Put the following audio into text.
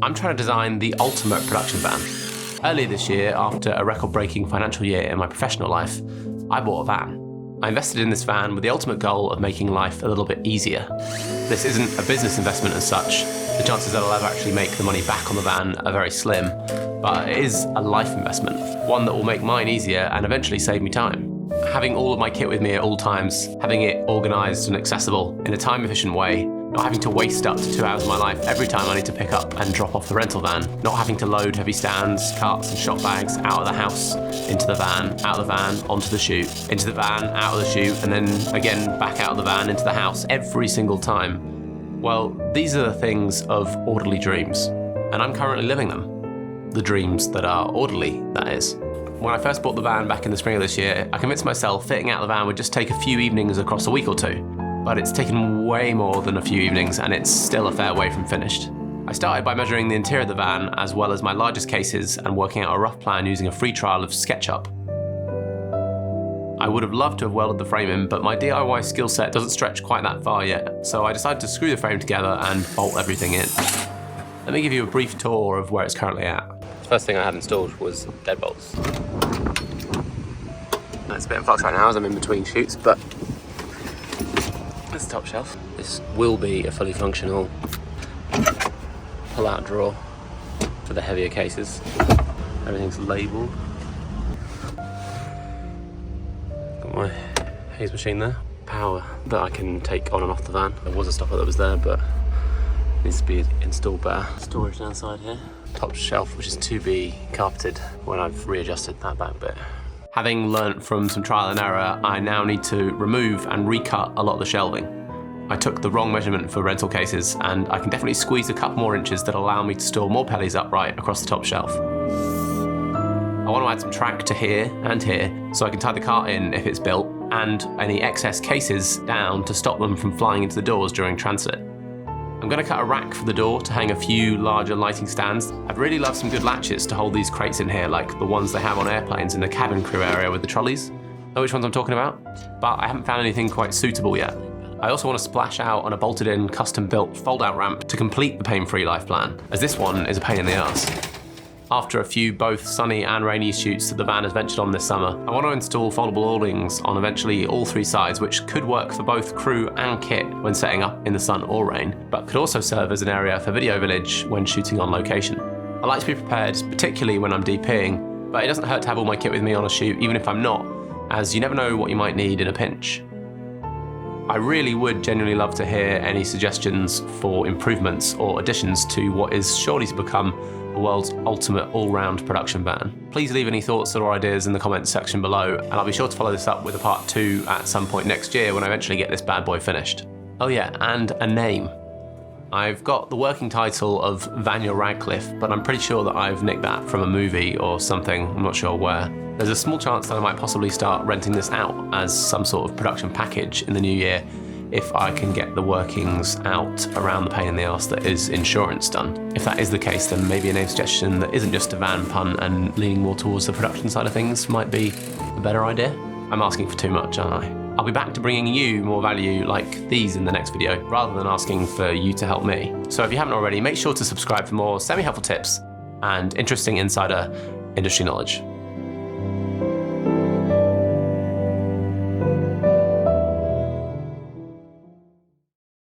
I'm trying to design the ultimate production van. Earlier this year, after a record-breaking financial year in my professional life, I bought a van. I invested in this van with the ultimate goal of making life a little bit easier. This isn't a business investment as such. The chances that I'll ever actually make the money back on the van are very slim, but it is a life investment, one that will make mine easier and eventually save me time. Having all of my kit with me at all times, having it organised and accessible in a time-efficient way, not having to waste up to 2 hours of my life every time I need to pick up and drop off the rental van, not having to load heavy stands, carts and shop bags out of the house, into the van, out of the van, onto the chute, into the van, out of the chute, and then again back out of the van, into the house every single time. Well, these are the things of orderly dreams, and I'm currently living them. The dreams that are orderly, that is. When I first bought the van back in the spring of this year, I convinced myself fitting out the van would just take a few evenings across a week or two. But it's taken way more than a few evenings and it's still a fair way from finished. I started by measuring the interior of the van as well as my largest cases and working out a rough plan using a free trial of SketchUp. I would have loved to have welded the frame in, but my DIY skill set doesn't stretch quite that far yet, so I decided to screw the frame together and bolt everything in. Let me give you a brief tour of where it's currently at. The first thing I had installed was deadbolts. It's a bit in flux right now as I'm in between shoots, but that's the top shelf. This will be a fully functional pull-out drawer for the heavier cases. Everything's labelled. Got my haze machine there. Power that I can take on and off the van. There was a stopper that was there, but needs to be installed better. Storage downside here. Top shelf, which is to be carpeted when I've readjusted that back bit. Having learnt from some trial and error, I now need to remove and recut a lot of the shelving. I took the wrong measurement for rental cases and I can definitely squeeze a couple more inches that allow me to store more pellies upright across the top shelf. I want to add some track to here and here so I can tie the cart in if it's built and any excess cases down to stop them from flying into the doors during transit. I'm going to cut a rack for the door to hang a few larger lighting stands. I'd really love some good latches to hold these crates in here, like the ones they have on airplanes in the cabin crew area with the trolleys. Know which ones I'm talking about? But I haven't found anything quite suitable yet. I also want to splash out on a bolted-in, custom-built fold-out ramp to complete the pain-free life plan, as this one is a pain in the arse. After a few both sunny and rainy shoots that the van has ventured on this summer, I want to install foldable awnings on eventually all three sides, which could work for both crew and kit when setting up in the sun or rain, but could also serve as an area for video village when shooting on location. I like to be prepared, particularly when I'm DPing, but it doesn't hurt to have all my kit with me on a shoot, even if I'm not, as you never know what you might need in a pinch. I really would genuinely love to hear any suggestions for improvements or additions to what is surely to become the world's ultimate all-round production van. Please leave any thoughts or ideas in the comments section below, and I'll be sure to follow this up with a part 2 at some point next year when I eventually get this bad boy finished. Oh yeah, and a name. I've got the working title of Vanya Radcliffe, but I'm pretty sure that I've nicked that from a movie or something, I'm not sure where. There's a small chance that I might possibly start renting this out as some sort of production package in the new year if I can get the workings out around the pain in the arse that is insurance done. If that is the case, then maybe a name suggestion that isn't just a van pun and leaning more towards the production side of things might be a better idea. I'm asking for too much, aren't I? I'll be back to bringing you more value like these in the next video, rather than asking for you to help me. So if you haven't already, make sure to subscribe for more semi-helpful tips and interesting insider industry knowledge.